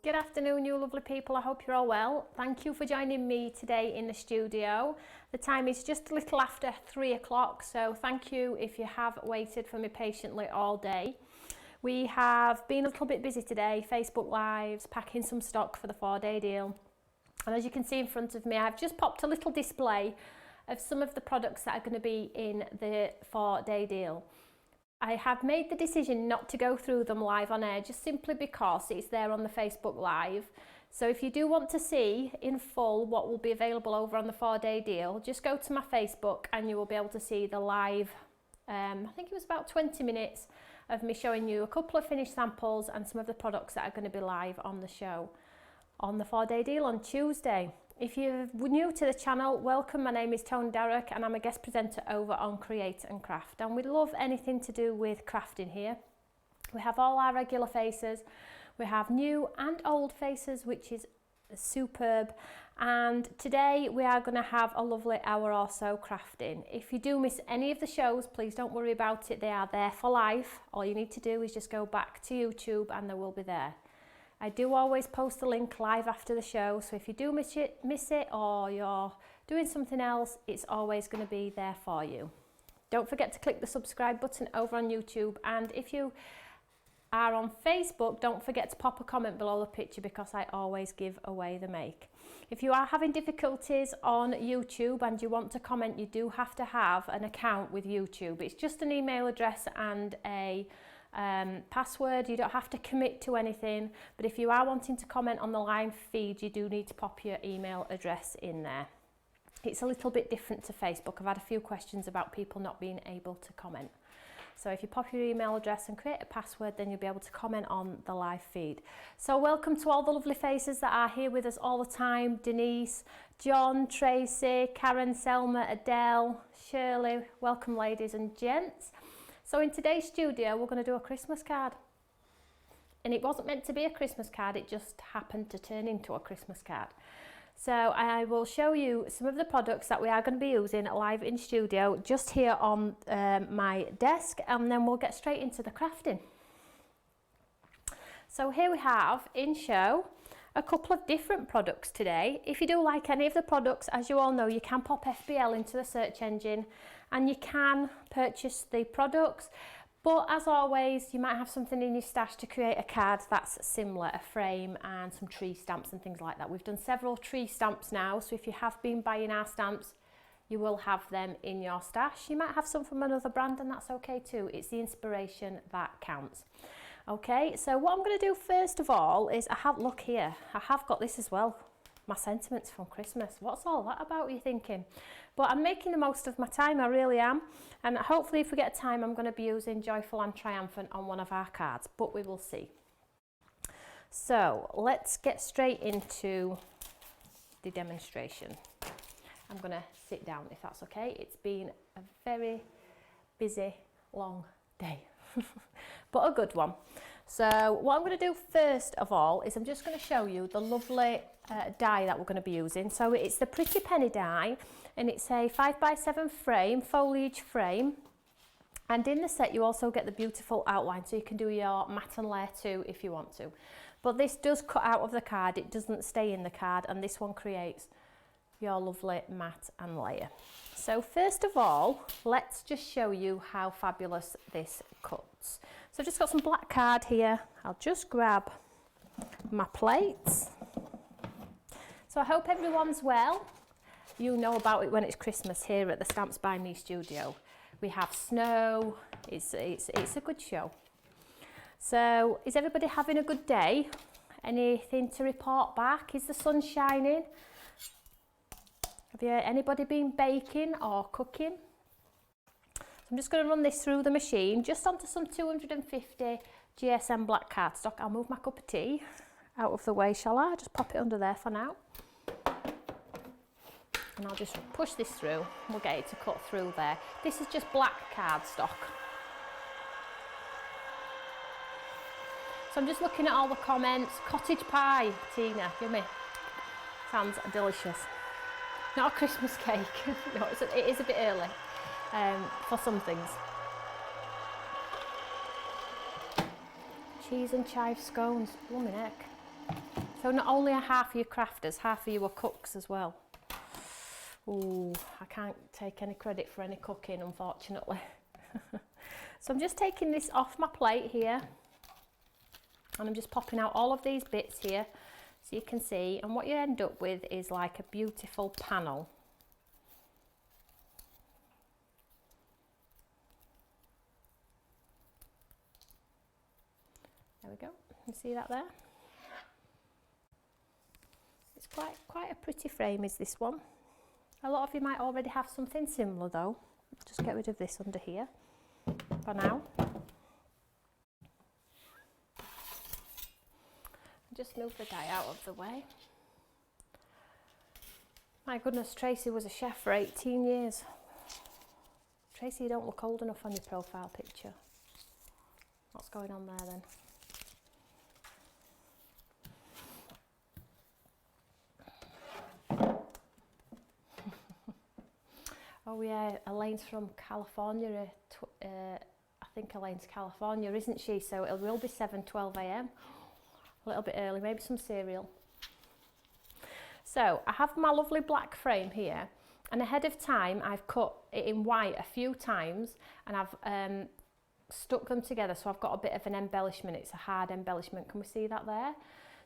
Good afternoon, you lovely people. I hope you're all well. Thank you for joining me today in the studio. The time is just a little after 3 o'clock, so thank you if you have waited for me patiently all day. We have been a little bit busy today, Facebook Lives, packing some stock for the 4-day deal. And as you can see in front of me, I've just popped a little display of some of the products that are going to be in the 4-day deal. I have made the decision not to go through them live on air just simply because it's there on the Facebook Live. So if you do want to see in full what will be available over on the 4-day deal, just go to my Facebook and you will be able to see the live, I think it was about 20 minutes of me showing you a couple of finished samples and some of the products that are going to be live on the show on the 4-day deal on Tuesday. If you're new to the channel, welcome. My name is Toni and I'm a guest presenter over on Create and Craft, and we love anything to do with crafting here. We have all our regular faces, we have new and old faces, which is superb, and today we are going to have a lovely hour or so crafting. If you do miss any of the shows, please don't worry about it, they are there for life. All you need to do is just go back to YouTube and they will be there. I do always post the link live after the show, so if you do miss it or you're doing something else, it's always going to be there for you. Don't forget to click the subscribe button over on YouTube, and if you are on Facebook, don't forget to pop a comment below the picture because I always give away the make. If you are having difficulties on YouTube and you want to comment, you do have to have an account with YouTube. It's just an email address and a password. You don't have to commit to anything, but if you are wanting to comment on the live feed, you do need to pop your email address in there. It's a little bit different to Facebook. I've had a few questions about people not being able to comment. So if you pop your email address and create a password, then you'll be able to comment on the live feed. So welcome to all the lovely faces that are here with us all the time. Denise, John, Tracy, Karen, Selma, Adele, Shirley. Welcome, ladies and gents. So in today's studio, we're going to do a Christmas card. And it wasn't meant to be a Christmas card, it just happened to turn into a Christmas card. So I will show you some of the products that we are going to be using live in studio, just here on my desk, and then we'll get straight into the crafting. So here we have in show a couple of different products today. If you do like any of the products, as you all know, you can pop FBL into the search engine and you can purchase the products, but as always you might have something in your stash to create a card that's similar, a frame and some tree stamps and things like that. We've done several tree stamps now, so if you have been buying our stamps, you will have them in your stash. You might have some from another brand and that's okay too. It's the inspiration that counts. Okay, so what I'm going to do first of all is look here, I have got this as well, my sentiments from Christmas. What's all that about, you thinking? But I'm making the most of my time, I really am, and hopefully if we get time I'm going to be using Joyful and Triumphant on one of our cards, but we will see. So let's get straight into the demonstration. I'm going to sit down if that's okay. It's been a very busy, long day, but a good one. So what I'm going to do first of all is I'm just going to show you the lovely die that we're going to be using. So it's the Pretty Penny die, and it's a 5x7 frame, foliage frame, and in the set you also get the beautiful outline, so you can do your matte and layer too if you want to. But this does cut out of the card, it doesn't stay in the card, and this one creates your lovely matte and layer. So first of all, let's just show you how fabulous this cuts. So I've just got some black card here. I'll just grab my plates. So I hope everyone's well. You know about it when it's Christmas here at the Stamps by Me studio. We have snow, it's a good show. So is everybody having a good day? Anything to report back? Is the sun shining? Have anybody been baking or cooking? So I'm just going to run this through the machine, just onto some 250 GSM black cardstock. I'll move my cup of tea out of the way, shall I? Just pop it under there for now. And I'll just push this through, we'll get it to cut through there. This is just black cardstock. So I'm just looking at all the comments. Cottage pie, Tina, yummy. Sounds delicious. Not a Christmas cake. No, it is a bit early for some things. Cheese and chive scones, blooming heck. So not only are half of you crafters, half of you are cooks as well. Ooh, I can't take any credit for any cooking, unfortunately. So I'm just taking this off my plate here, and I'm just popping out all of these bits here so you can see, and what you end up with is like a beautiful panel. There we go. You see that there? It's quite a pretty frame is this one. A lot of you might already have something similar though. Just get rid of this under here for now. Just move the die out of the way. My goodness, Tracy was a chef for 18 years. Tracy, you don't look old enough on your profile picture. What's going on there then? Oh yeah, Elaine's from California. I think Elaine's California, isn't she? So it will be 7:12 a.m. A little bit early, maybe some cereal. So I have my lovely black frame here, and ahead of time I've cut it in white a few times, and I've stuck them together so I've got a bit of an embellishment. It's a hard embellishment. Can we see that there?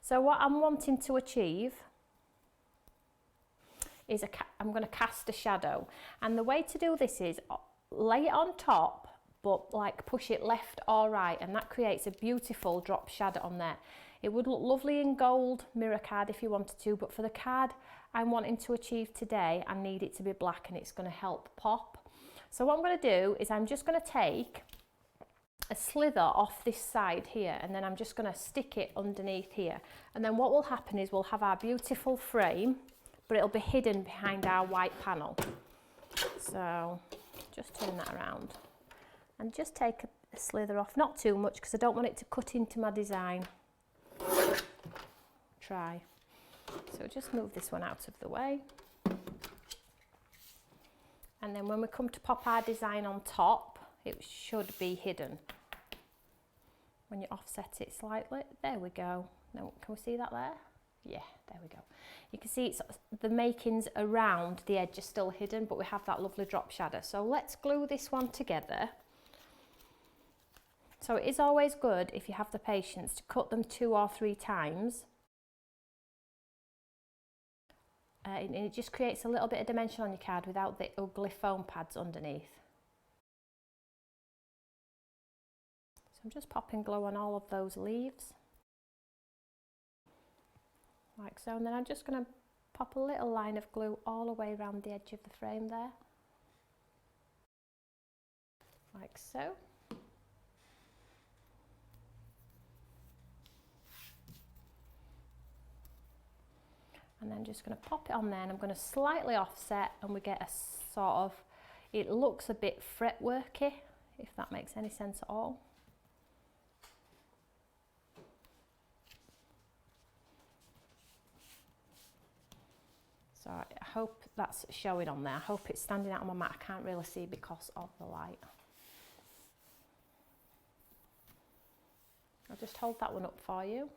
So what I'm wanting to achieve is I'm going to cast a shadow, and the way to do this is lay it on top but like push it left or right, and that creates a beautiful drop shadow on there. It would look lovely in gold mirror card if you wanted to, but for the card I'm wanting to achieve today, I need it to be black, and it's going to help pop. So what I'm going to do is I'm just going to take a slither off this side here, and then I'm just going to stick it underneath here, and then what will happen is we'll have our beautiful frame, but it'll be hidden behind our white panel. So just turn that around and just take a slither off, not too much because I don't want it to cut into my design. Try. So just move this one out of the way, and then when we come to pop our design on top, it should be hidden. When you offset it slightly, there we go. Now can we see that there? Yeah, there we go. You can see it's the makings around the edge are still hidden, but we have that lovely drop shadow. So let's glue this one together. So it is always good, if you have the patience, to cut them 2 or 3 times. And it just creates a little bit of dimension on your card without the ugly foam pads underneath. So I'm just popping glue on all of those leaves, like so, and then I'm just going to pop a little line of glue all the way around the edge of the frame there, like so. And then just going to pop it on there, and I'm going to slightly offset, and we get a sort of, it looks a bit fretworky, if that makes any sense at all. So I hope that's showing on there. I hope it's standing out on my mat. I can't really see because of the light. I'll just hold that one up for you.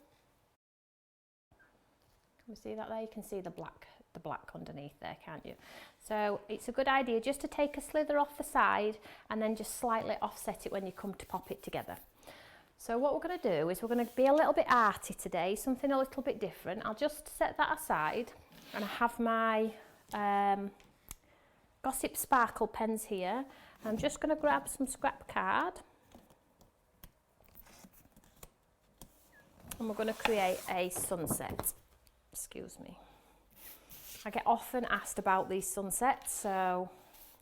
Can you see that there? You can see the black underneath there, can't you? So it's a good idea just to take a slither off the side and then just slightly offset it when you come to pop it together. So what we're going to do is we're going to be a little bit arty today, something a little bit different. I'll just set that aside, and I have my Gossip Sparkle pens here. I'm just going to grab some scrap card, and we're going to create a sunset. Excuse me. I get often asked about these sunsets, so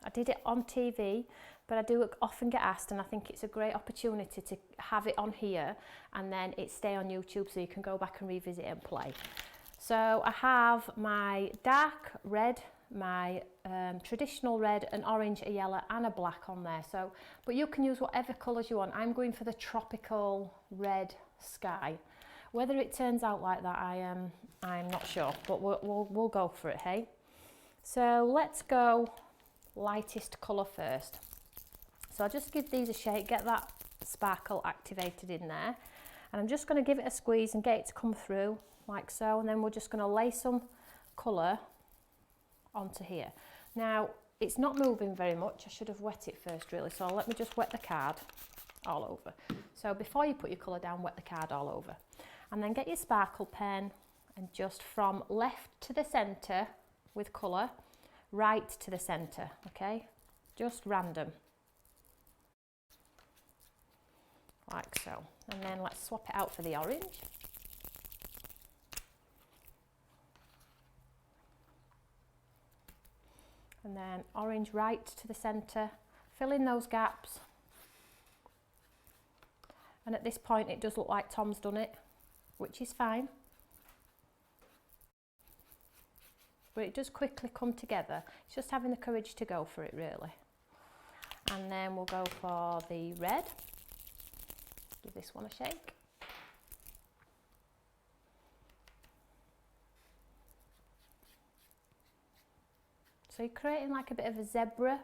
I did it on TV, but I do often get asked, and I think it's a great opportunity to have it on here and then it stay on YouTube so you can go back and revisit it and play. So I have my dark red, my traditional red, an orange, a yellow and a black on there. So, but you can use whatever colours you want. I'm going for the tropical red sky. Whether it turns out like that, I'm not sure, but we'll go for it, hey? So let's go lightest colour first. So I'll just give these a shake, get that sparkle activated in there. And I'm just going to give it a squeeze and get it to come through like so, and then we're just going to lay some colour onto here. Now it's not moving very much. I should have wet it first really, so let me just wet the card all over. So before you put your colour down, wet the card all over, and then get your sparkle pen and just from left to the centre with colour, right to the centre, okay, just random like so. And then let's swap it out for the orange. And then orange right to the centre, fill in those gaps. And at this point it does look like Tom's done it, which is fine. But it does quickly come together. It's just having the courage to go for it really. And then we'll go for the red. Give this one a shake. So you're creating like a bit of a zebra.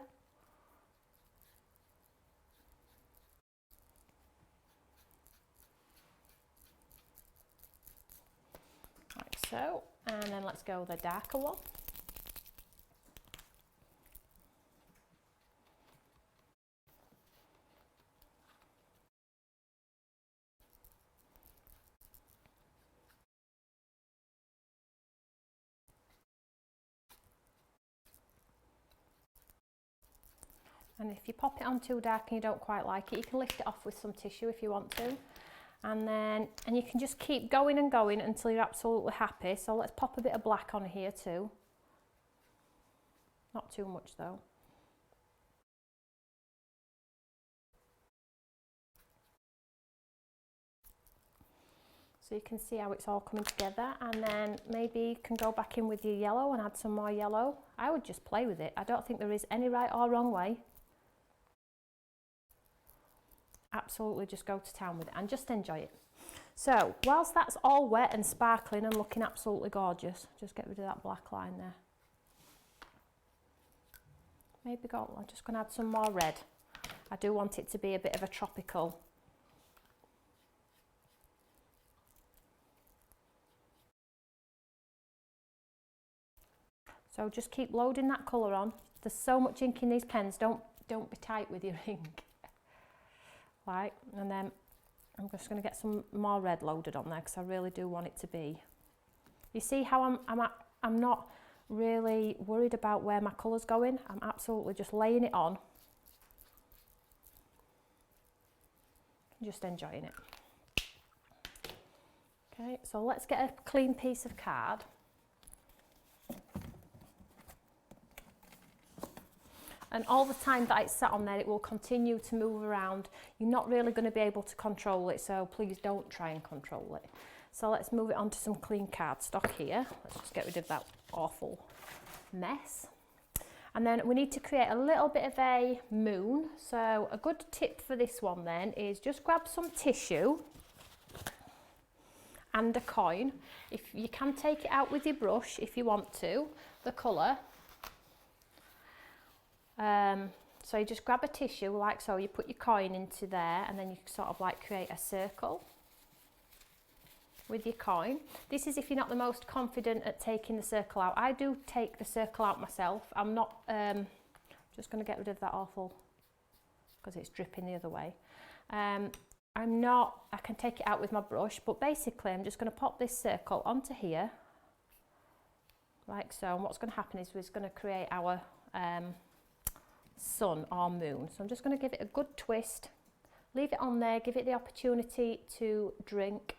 Like so. And then let's go with a darker one. And if you pop it on too dark and you don't quite like it, you can lift it off with some tissue if you want to. And you can just keep going and going until you're absolutely happy. So let's pop a bit of black on here too. Not too much though. So you can see how it's all coming together, and then maybe you can go back in with your yellow and add some more yellow. I would just play with it. I don't think there is any right or wrong way. Absolutely just go to town with it and just enjoy it. So whilst that's all wet and sparkling and looking absolutely gorgeous, just get rid of that black line there. I'm just going to add some more red. I do want it to be a bit of a tropical. So just keep loading that colour on. There's so much ink in these pens, don't be tight with your ink. Right, and then I'm just going to get some more red loaded on there because I really do want it to be. You see how I'm not really worried about where my colour's going. I'm absolutely just laying it on. Just enjoying it. Okay, so let's get a clean piece of card. And all the time that it's sat on there, it will continue to move around. You're not really going to be able to control it, so please don't try and control it. So let's move it on to some clean cardstock here. Let's just get rid of that awful mess. And then we need to create a little bit of a moon. So a good tip for this one then is just grab some tissue and a coin. If you can take it out with your brush if you want to, the colour. So you just grab a tissue like so, you put your coin into there, and then you sort of like create a circle with your coin. This is if you're not the most confident at taking the circle out. I do take the circle out myself. I'm not, just going to get rid of that awful, because it's dripping the other way. I can take it out with my brush, but basically I'm just going to pop this circle onto here, like so, and what's going to happen is we're going to create our sun or moon. So I'm just going to give it a good twist, leave it on there, give it the opportunity to drink.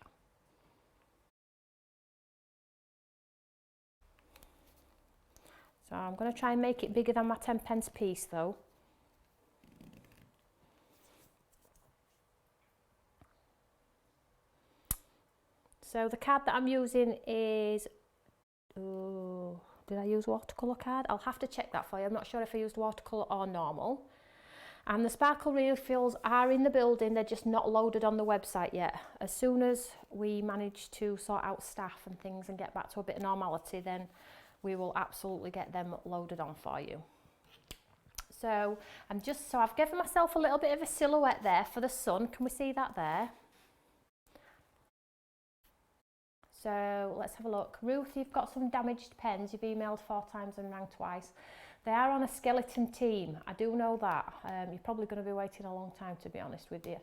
So I'm going to try and make it bigger than my 10p piece though. So the card that I'm using is, did I use watercolour card? I'll have to check that for you. I'm not sure if I used watercolour or normal. And the sparkle refills are in the building, they're just not loaded on the website yet. As soon as we manage to sort out staff and things and get back to a bit of normality, then we will absolutely get them loaded on for you. So I've given myself a little bit of a silhouette there for the sun. Can we see that there? So let's have a look. Ruth, you've got some damaged pens. You've emailed 4 times and rang twice. They are on a skeleton team. I do know that. You're probably going to be waiting a long time, to be honest with you.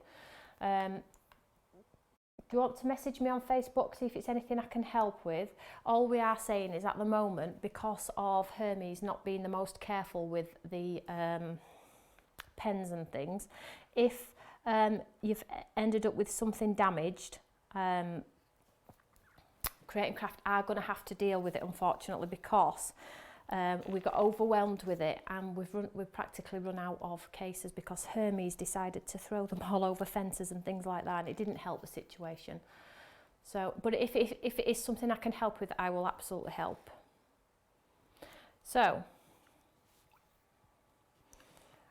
Do you want to message me on Facebook, see if it's anything I can help with? All we are saying is at the moment, because of Hermes not being the most careful with the pens and things, if you've ended up with something damaged, Create and Craft are going to have to deal with it, unfortunately, because we got overwhelmed with it, and we've practically run out of cases because Hermes decided to throw them all over fences and things like that, and it didn't help the situation. So, but if it is something I can help with, I will absolutely help. So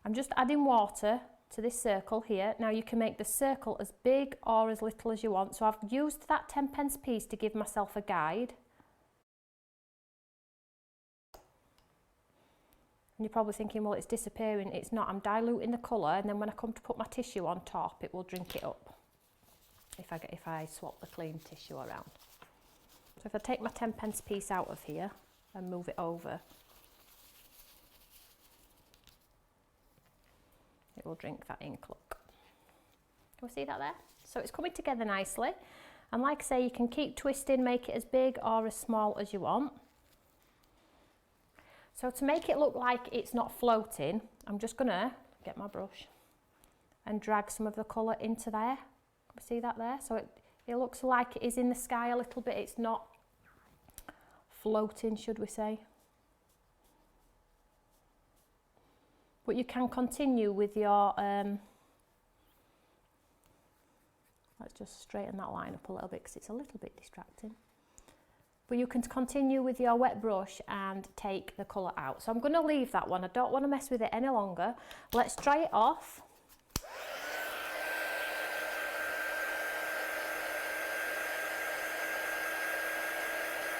I'm just adding water to this circle here. Now you can make the circle as big or as little as you want. So I've used that 10p piece to give myself a guide. And you're probably thinking, well, it's disappearing. It's not. I'm diluting the colour, and then when I come to put my tissue on top, it will drink it up if I swap the clean tissue around. So if I take my 10p piece out of here and move it over, it will drink that ink, look. Can we see that there? So it's coming together nicely. And like I say, you can keep twisting, make it as big or as small as you want. So to make it look like it's not floating, I'm just going to get my brush and drag some of the colour into there. Can we see that there? So it looks like it is in the sky a little bit. It's not floating, should we say. But you can continue with your, let's just straighten that line up a little bit because it's a little bit distracting. But you can continue with your wet brush and take the colour out. So I'm going to leave that one. I don't want to mess with it any longer. Let's dry it off.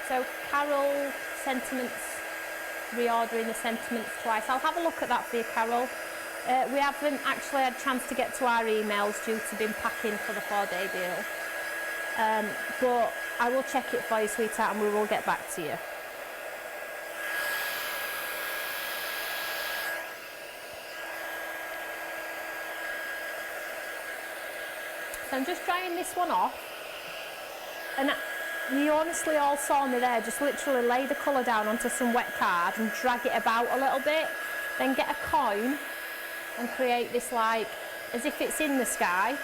So Carol, sentiments, reordering the sentiments twice. I'll have a look at that for you, Carol. We haven't actually had a chance to get to our emails due to being packing for the 4-day deal. But I will check it for you, sweetheart, and we will get back to you. So I'm just drying this one off, and you honestly all saw me there, just literally lay the colour down onto some wet card and drag it about a little bit, then get a coin and create this like, as if it's in the sky,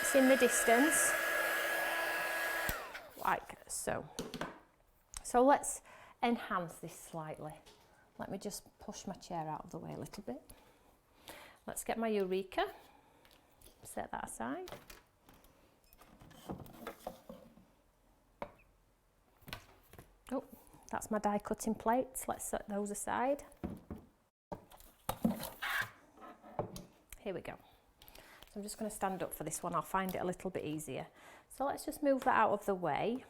it's in the distance. Like so. So let's enhance this slightly. Let me just push my chair out of the way a little bit. Let's get my Eureka. Set that aside. Oh, that's my die cutting plates. Let's set those aside. Here we go. So I'm just going to stand up for this one. I'll find it a little bit easier. So let's just move that out of the way.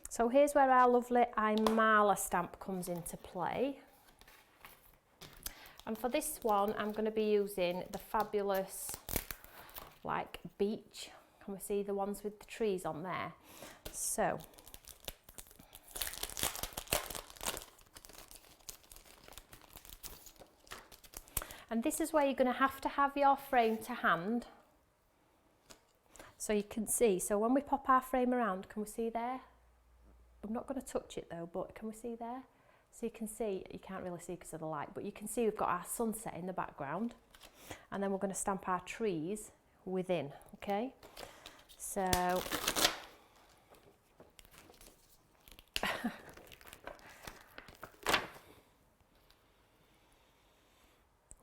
So here's where our lovely Imala stamp comes into play. And for this one, I'm going to be using the fabulous, like, beach. Can we see the ones with the trees on there? So, and this is where you're going to have your frame to hand. So you can see, so when we pop our frame around, can we see there? I'm not going to touch it though, but can we see there? So you can see, you can't really see because of the light, but you can see we've got our sunset in the background, and then we're going to stamp our trees within, okay? So,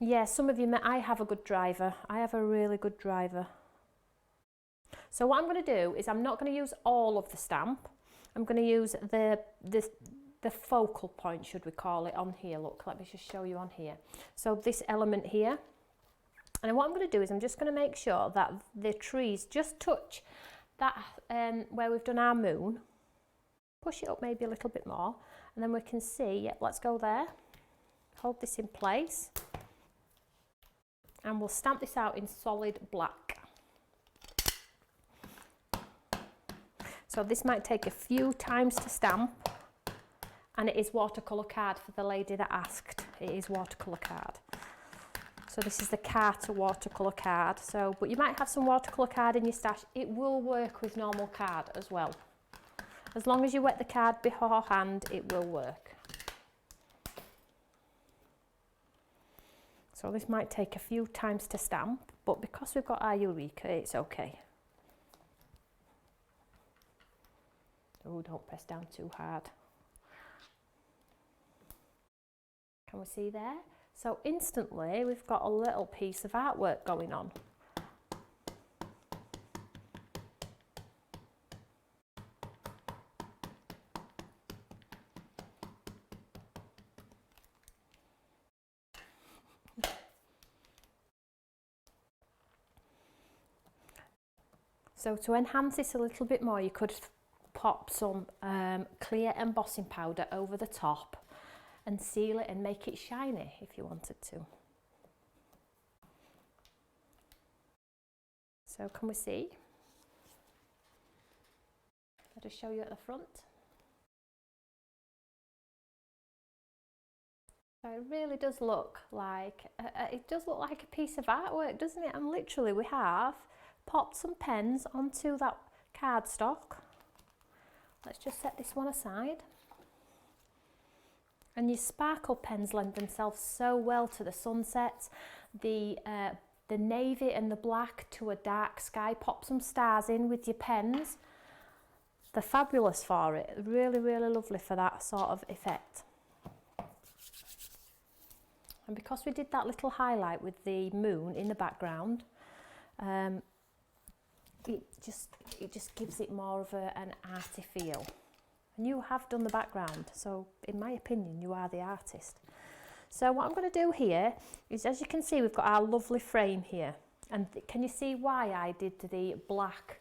yeah, some of you may, I have a good driver. I have a really good driver. So what I'm going to do is I'm not going to use all of the stamp. I'm going to use the focal point, should we call it, on here. Look, let me just show you on here. So this element here. And what I'm going to do is I'm just going to make sure that the trees just touch that where we've done our moon. Push it up maybe a little bit more. And then we can see, yep, let's go there. Hold this in place. And we'll stamp this out in solid black. So this might take a few times to stamp, and it is watercolour card for the lady that asked. It is watercolour card. So this is the Carter watercolour card. So, but you might have some watercolour card in your stash. It will work with normal card as well. As long as you wet the card beforehand, it will work. So this might take a few times to stamp, but because we've got our Eureka, it's okay. Oh, don't press down too hard. Can we see there? So instantly we've got a little piece of artwork going on. So to enhance this a little bit more, you could pop some clear embossing powder over the top and seal it and make it shiny if you wanted to. So can we see? I'll just show you at the front. So it really does look like, a piece of artwork, doesn't it? And literally we have popped some pens onto that cardstock. Let's just set this one aside. And your sparkle pens lend themselves so well to the sunsets, the navy and the black to a dark sky. Pop some stars in with your pens. They're fabulous for it. Really, really lovely for that sort of effect. And because we did that little highlight with the moon in the background, it just gives it more of an arty feel. And you have done the background, so in my opinion, you are the artist. So what I'm going to do here is, as you can see, we've got our lovely frame here. And can you see why I did the black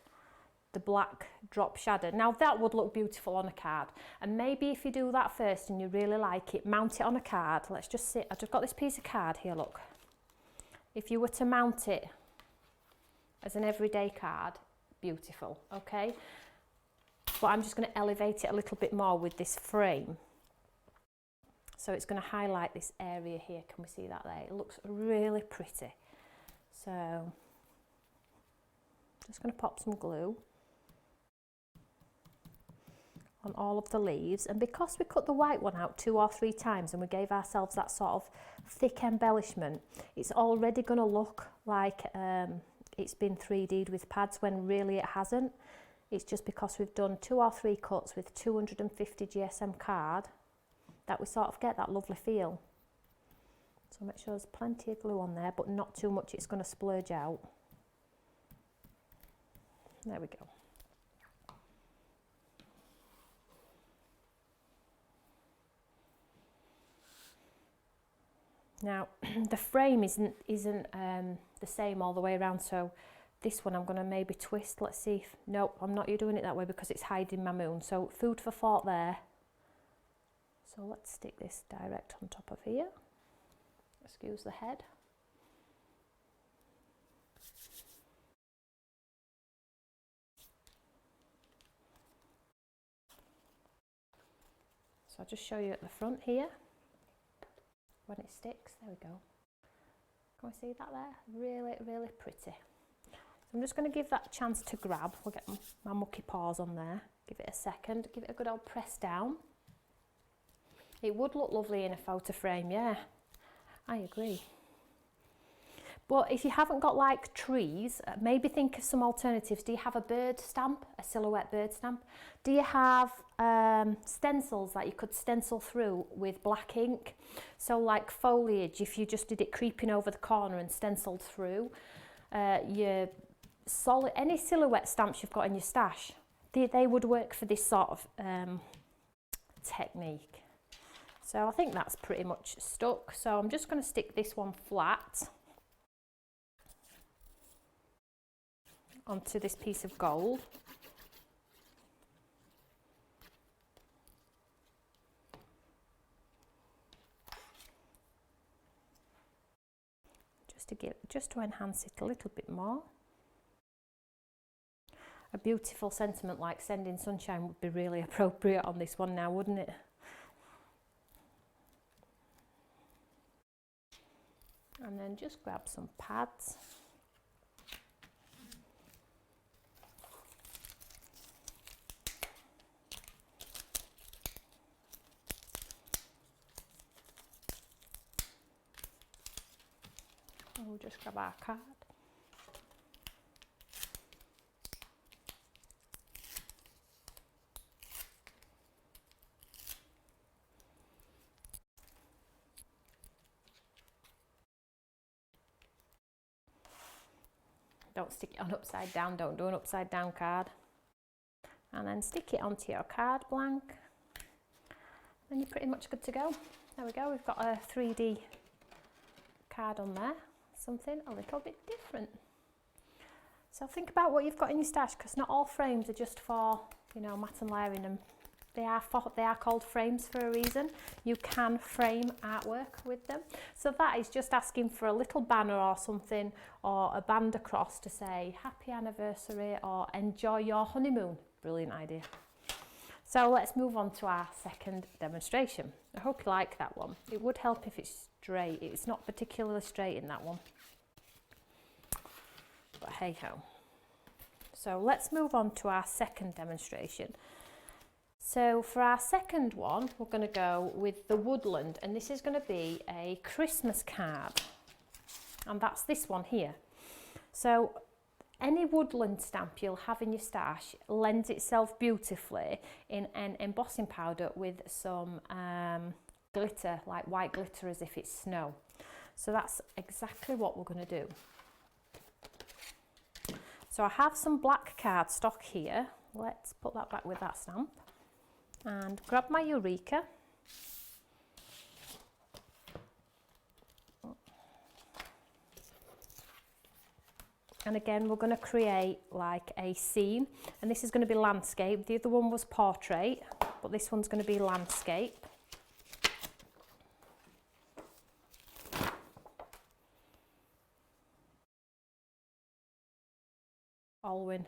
drop shadow? Now that would look beautiful on a card. And maybe if you do that first and you really like it, mount it on a card. Let's just see, I've just got this piece of card here, look. If you were to mount it as an everyday card, beautiful, okay? But I'm just going to elevate it a little bit more with this frame. So it's going to highlight this area here. Can we see that there? It looks really pretty. So just going to pop some glue on all of the leaves. And because we cut the white one out 2 or 3 times and we gave ourselves that sort of thick embellishment, it's already going to look like it's been 3D'd with pads when really it hasn't. It's just because we've done 2 or 3 cuts with 250 GSM card that we sort of get that lovely feel. So make sure there's plenty of glue on there, but not too much, it's going to splurge out. There we go. Now the frame isn't the same all the way around, so this one I'm going to maybe twist. Let's see if, no, I'm not doing it that way because it's hiding my moon. So food for thought there. So let's stick this direct on top of here. Excuse the head. So I'll just show you at the front here when it sticks. There we go. Can we see that there? Really, really pretty. I'm just going to give that a chance to grab. We'll get my mucky paws on there. Give it a second. Give it a good old press down. It would look lovely in a photo frame, yeah. I agree. But if you haven't got like trees, maybe think of some alternatives. Do you have a bird stamp, a silhouette bird stamp? Do you have stencils that you could stencil through with black ink? So like foliage, if you just did it creeping over the corner and stenciled through, your solid, any silhouette stamps you've got in your stash, they would work for this sort of technique. So I think that's pretty much stuck. So I'm just going to stick this one flat onto this piece of gold. Just to enhance it a little bit more. A beautiful sentiment like sending sunshine would be really appropriate on this one now, wouldn't it? And then just grab some pads. And we'll just grab our card. Don't stick it on upside down, don't do an upside down card. And then stick it onto your card blank. Then you're pretty much good to go. There we go, we've got a 3D card on there. Something a little bit different. So think about what you've got in your stash, because not all frames are just for, you know, mat and layering them. They are called frames for a reason. You can frame artwork with them. So that is just asking for a little banner or something, or a band across to say happy anniversary or enjoy your honeymoon. Brilliant idea. So let's move on to our second demonstration. I hope you like that one. It would help if it's straight. It's not particularly straight in that one. But hey ho. So let's move on to our second demonstration. So for our second one, we're going to go with the Woodland, and this is going to be a Christmas card, and that's this one here. So any Woodland stamp you'll have in your stash lends itself beautifully in an embossing powder with some glitter, like white glitter as if it's snow. So that's exactly what we're going to do. So I have some black cardstock here. Let's put that back with that stamp. And grab my Eureka. And again, we're going to create like a scene, and this is going to be landscape. The other one was portrait, but this one's going to be landscape. Alwyn.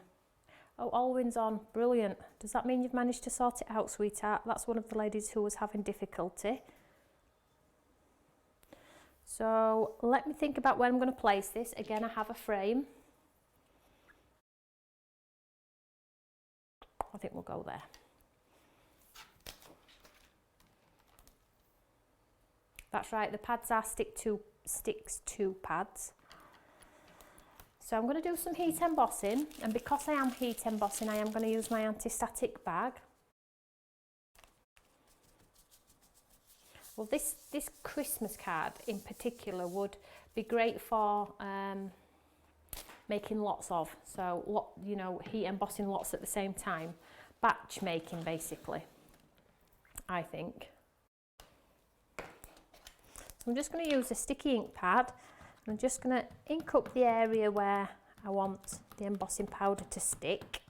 Oh, Alwyn's on. Brilliant. Does that mean you've managed to sort it out, sweetheart? That's one of the ladies who was having difficulty. So let me think about where I'm going to place this. Again, I have a frame. I think we'll go there. That's right, the pads are sticks to pads. So I'm going to do some heat embossing, and because I am heat embossing, I am going to use my anti-static bag. Well, this Christmas card in particular would be great for making lots of, so you know, heat embossing lots at the same time, batch making basically, I think. So I'm just going to use a sticky ink pad. I'm just going to ink up the area where I want the embossing powder to stick.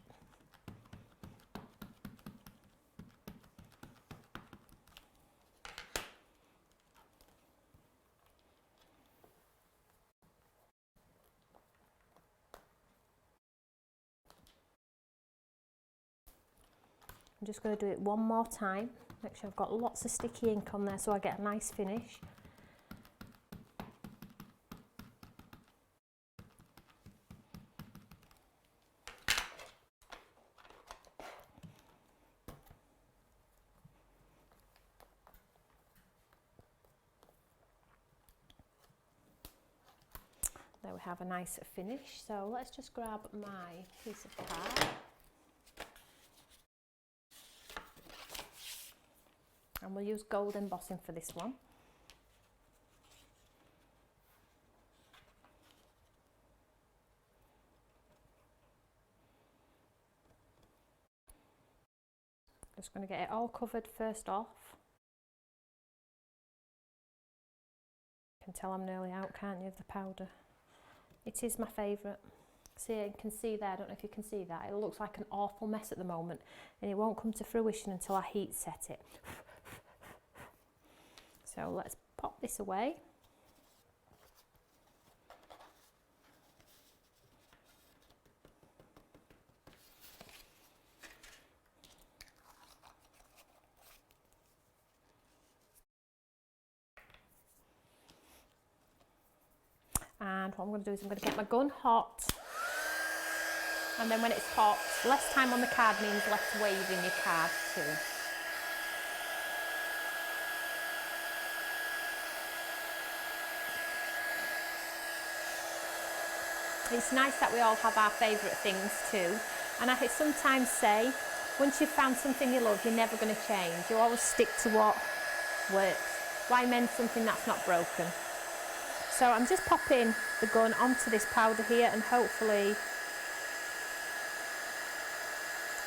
I'm just going to do it one more time, make sure I've got lots of sticky ink on there so I get a nice finish. There we have a nice finish. So let's just grab my piece of card. And we'll use gold embossing for this one. Just going to get it all covered first off. You can tell I'm nearly out, can't you, of the powder? It is my favourite. See, you can see there, I don't know if you can see that. It looks like an awful mess at the moment, and it won't come to fruition until I heat set it. So let's pop this away. And what I'm going to do is I'm going to get my gun hot. And then when it's hot, less time on the card means less waving your card too. It's nice that we all have our favourite things too. And I sometimes say, once you've found something you love, you're never going to change. You always stick to what works. Why mend something that's not broken? So I'm just popping the gun onto this powder here, and hopefully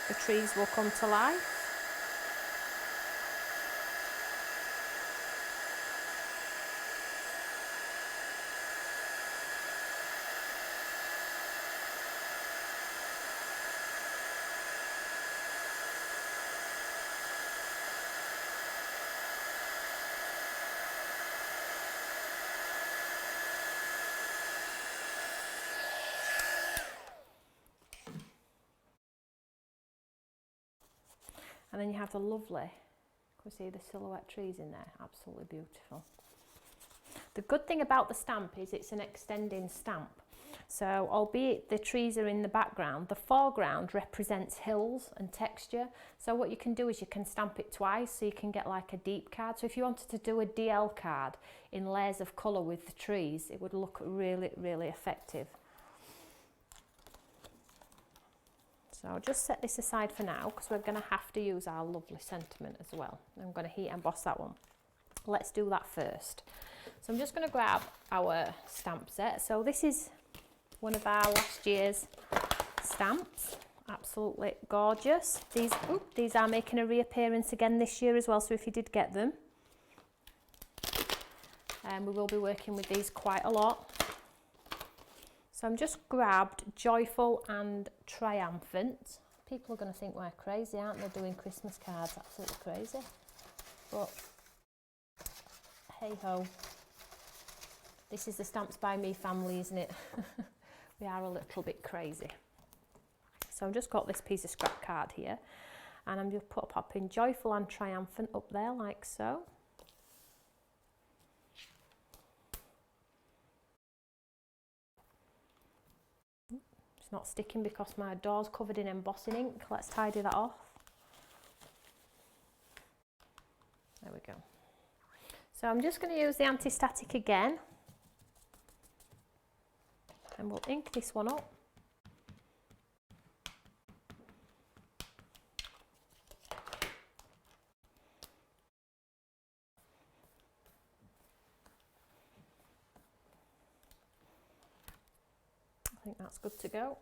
the trees will come to life. And then you have the lovely, can we see the silhouette trees in there? Absolutely beautiful. The good thing about the stamp is it's an extending stamp. So albeit the trees are in the background, the foreground represents hills and texture. So what you can do is you can stamp it twice, so you can get like a deep card. So if you wanted to do a DL card in layers of colour with the trees, it would look really, really effective. So I'll just set this aside for now, because we're going to have to use our lovely sentiment as well. I'm going to heat emboss that one. Let's do that first. So I'm just going to grab our stamp set. So this is one of our last year's stamps. Absolutely gorgeous. These are making a reappearance again this year as well, so if you did get them, we will be working with these quite a lot. So I'm just grabbed Joyful and Triumphant. People are going to think we're crazy, aren't they, doing Christmas cards? Absolutely crazy. But hey ho. This is the Stamps by Me family, isn't it? We are a little bit crazy. So I've just got this piece of scrap card here, and I'm just popping Joyful and Triumphant up there like so. Not sticking because my door's covered in embossing ink. Let's tidy that off. There we go. So I'm just going to use the anti-static again, and we'll ink this one up. I think that's good to go.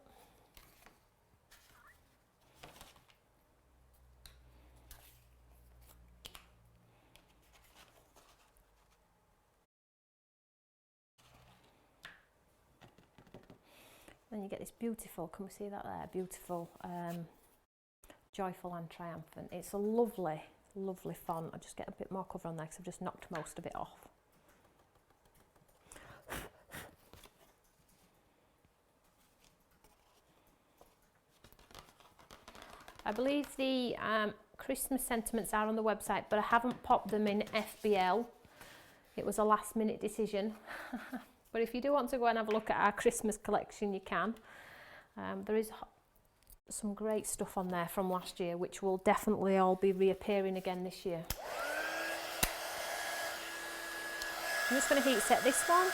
Then you get this beautiful, can we see that there? Beautiful Joyful and Triumphant. It's a lovely, lovely font. I'll just get a bit more cover on there because I've just knocked most of it off. I believe the Christmas sentiments are on the website, but I haven't popped them in FBL. It was a last minute decision. But if you do want to go and have a look at our Christmas collection, you can. There is some great stuff on there from last year, which will definitely all be reappearing again this year. I'm just going to heat set this one.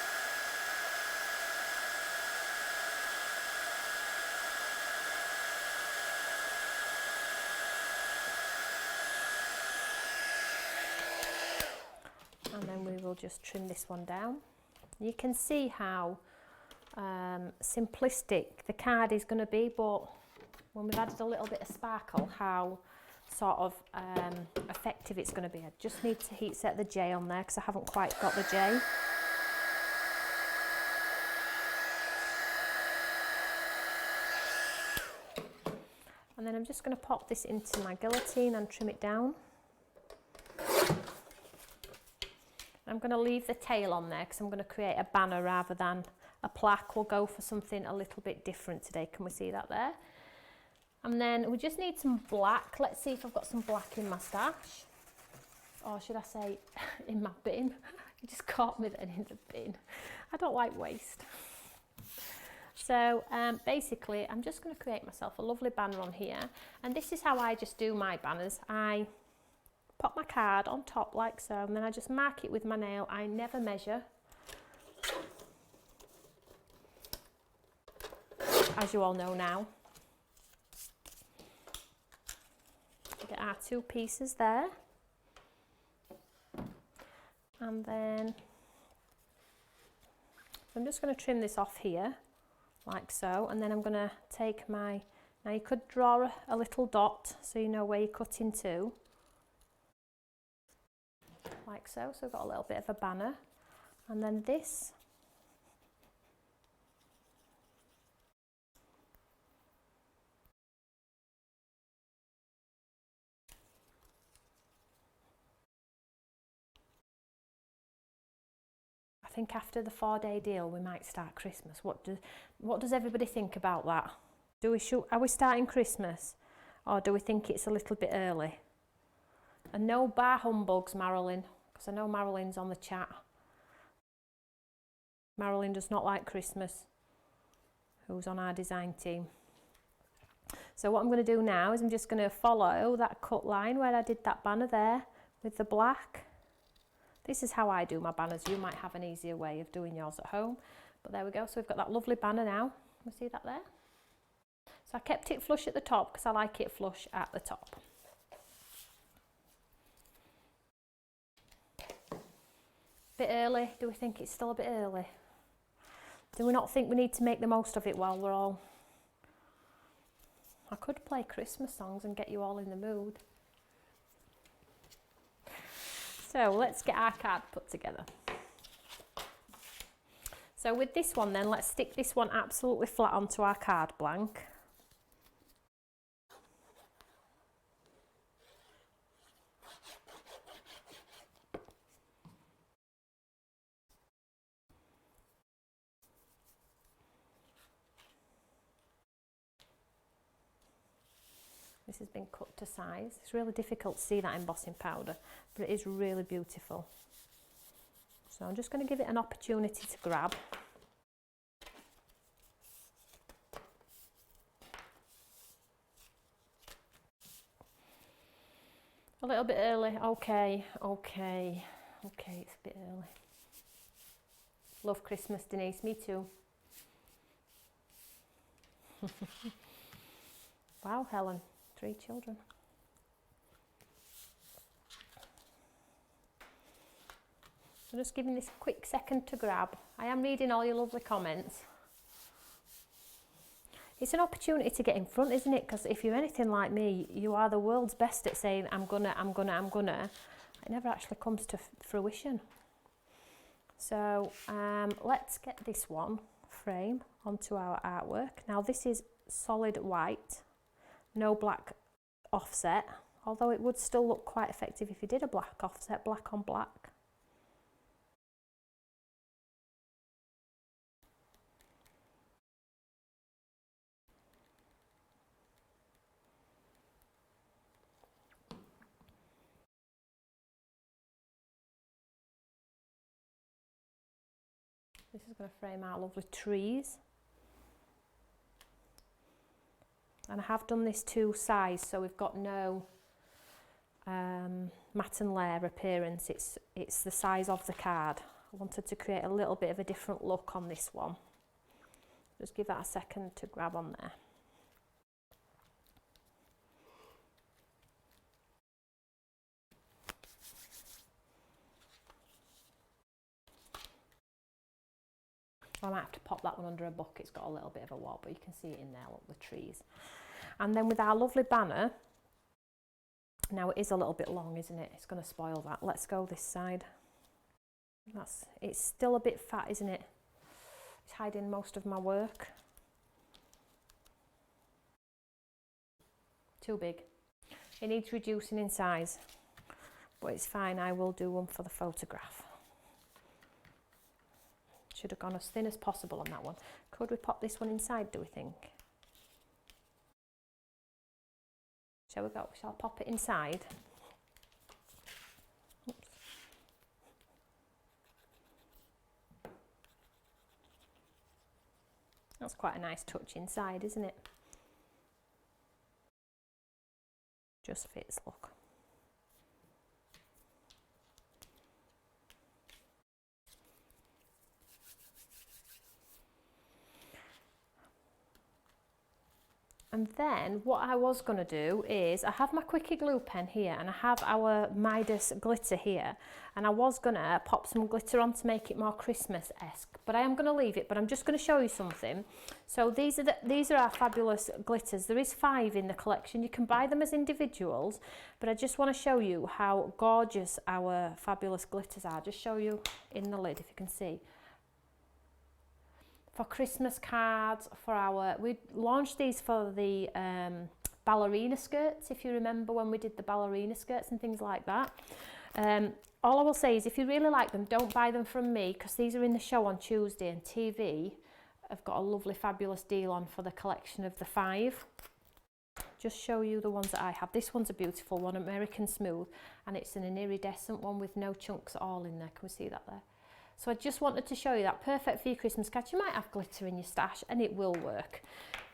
And then we will just trim this one down. You can see how simplistic the card is going to be, but when we've added a little bit of sparkle, how sort of effective it's going to be. I just need to heat set the J on there because I haven't quite got the J. And then I'm just going to pop this into my guillotine and trim it down. I'm going to leave the tail on there because I'm going to create a banner rather than a plaque. We'll go for something a little bit different today. Can we see that there? And then we just need some black. Let's see if I've got some black in my stash. Or should I say in my bin? You just caught me then in the bin. I don't like waste. So basically I'm just going to create myself a lovely banner on here, and this is how I just do my banners. I pop my card on top like so, and then I just mark it with my nail. I never measure, as you all know now. Get our 2 pieces there, and then I'm just going to trim this off here like so, and then I'm going to take my, now you could draw a little dot so you know where you're cutting to, like so. So we've got a little bit of a banner, and then this, I think after the 4-day deal we might start Christmas. What does everybody think about that? Are we starting Christmas, or do we think it's a little bit early? And no bar humbugs, Marilyn, because I know Marilyn's on the chat. Marilyn does not like Christmas, who's on our design team. So what I'm going to do now is I'm just going to follow that cut line where I did that banner there with the black. This is how I do my banners. You might have an easier way of doing yours at home, but there we go. So we've got that lovely banner now. You see that there? So I kept it flush at the top because I like it flush at the top. Bit early. Do we think it's still a bit early? Do we not think we need to make the most of it while we're all... I could play Christmas songs and get you all in the mood. So let's get our card put together. So with this one then, let's stick this one absolutely flat onto our card blank. This has been cut to size. It's really difficult to see that embossing powder, but it is really beautiful. So I'm just going to give it an opportunity to grab. A little bit early. Okay, it's a bit early. Love Christmas, Denise. Me too. Wow, Helen. 3 children. I'm just giving this a quick second to grab. I am reading all your lovely comments. It's an opportunity to get in front, isn't it? Because if you're anything like me, you are the world's best at saying, I'm gonna. It never actually comes to fruition. So let's get this one frame onto our artwork. Now this is solid white, no black offset, although it would still look quite effective if you did a black offset, black on black. This is going to frame our lovely trees. And I have done this to size, so we've got no matte and layer appearance. It's the size of the card. I wanted to create a little bit of a different look on this one. Just give that a second to grab on there. I might have to pop that one under a book. It's got a little bit of a wall, but you can see it in there, look, the trees. And then with our lovely banner, now it is a little bit long, isn't it? It's going to spoil that. Let's go this side. It's still a bit fat, isn't it? It's hiding most of my work. Too big. It needs reducing in size, but it's fine. I will do one for the photograph. Should have gone as thin as possible on that one. Could we pop this one inside, do we think? Shall we go? Shall I pop it inside? Oops. That's quite a nice touch inside, isn't it? Just fits, look. And then what I was going to do is, I have my Quickie glue pen here and I have our Midas glitter here, and I was going to pop some glitter on to make it more Christmas-esque, but I am going to leave it. But I'm just going to show you something. So these are our fabulous glitters. There is 5 in the collection. You can buy them as individuals, but I just want to show you how gorgeous our fabulous glitters are. Just show you in the lid if you can see. For Christmas cards, we launched these for the ballerina skirts, if you remember when we did the ballerina skirts and things like that. All I will say is, if you really like them, don't buy them from me, because these are in the show on Tuesday, and TV have got a lovely fabulous deal on for the collection of the 5. Just show you the ones that I have. This one's a beautiful one, American Smooth, and it's an iridescent one with no chunks at all in there. Can we see that there? So I just wanted to show you that. Perfect for your Christmas cards. You might have glitter in your stash and it will work.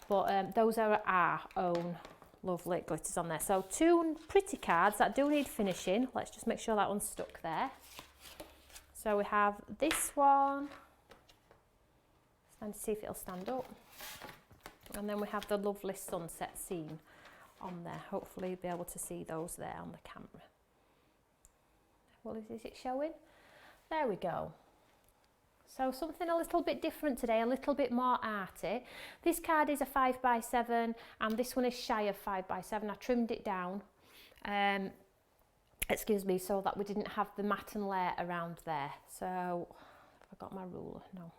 But those are our own lovely glitters on there. So 2 pretty cards that do need finishing. Let's just make sure that one's stuck there. So we have this one. Stand to see if it'll stand up. And then we have the lovely sunset scene on there. Hopefully you'll be able to see those there on the camera. Well, is it showing? There we go. So something a little bit different today, a little bit more arty. This card is a 5x7 and this one is shy of 5x7. I trimmed it down, excuse me, so that we didn't have the matten layer around there. So, have I got my ruler? No.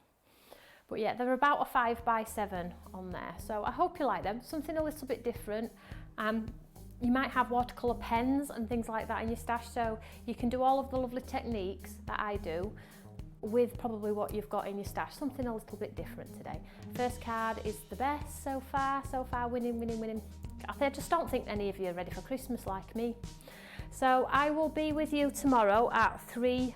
But yeah, they're about a 5x7 on there. So I hope you like them. Something a little bit different. You might have watercolour pens and things like that in your stash, so you can do all of the lovely techniques that I do with probably what you've got in your stash. Something a little bit different today. First card is the best so far, winning. I just don't think any of you are ready for Christmas like me. So I will be with you tomorrow at 3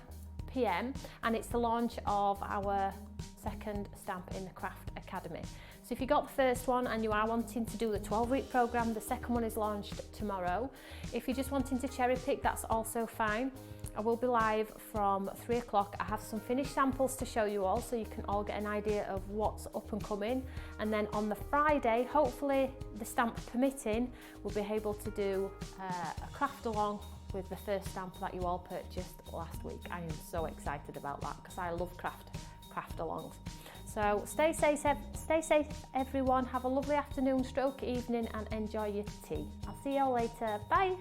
p.m. and it's the launch of our second stamp in the Craft Academy. So if you got the first one and you are wanting to do the 12-week program, the second one is launched tomorrow. If you're just wanting to cherry pick, that's also fine. I will be live from 3 o'clock. I have some finished samples to show you all, so you can all get an idea of what's up and coming. And then on the Friday, hopefully the stamp permitting, we'll be able to do a craft along with the first stamp that you all purchased last week. I am so excited about that because I love craft alongs. So stay safe everyone. Have a lovely afternoon, stroke evening, and enjoy your tea. I'll see you all later. Bye.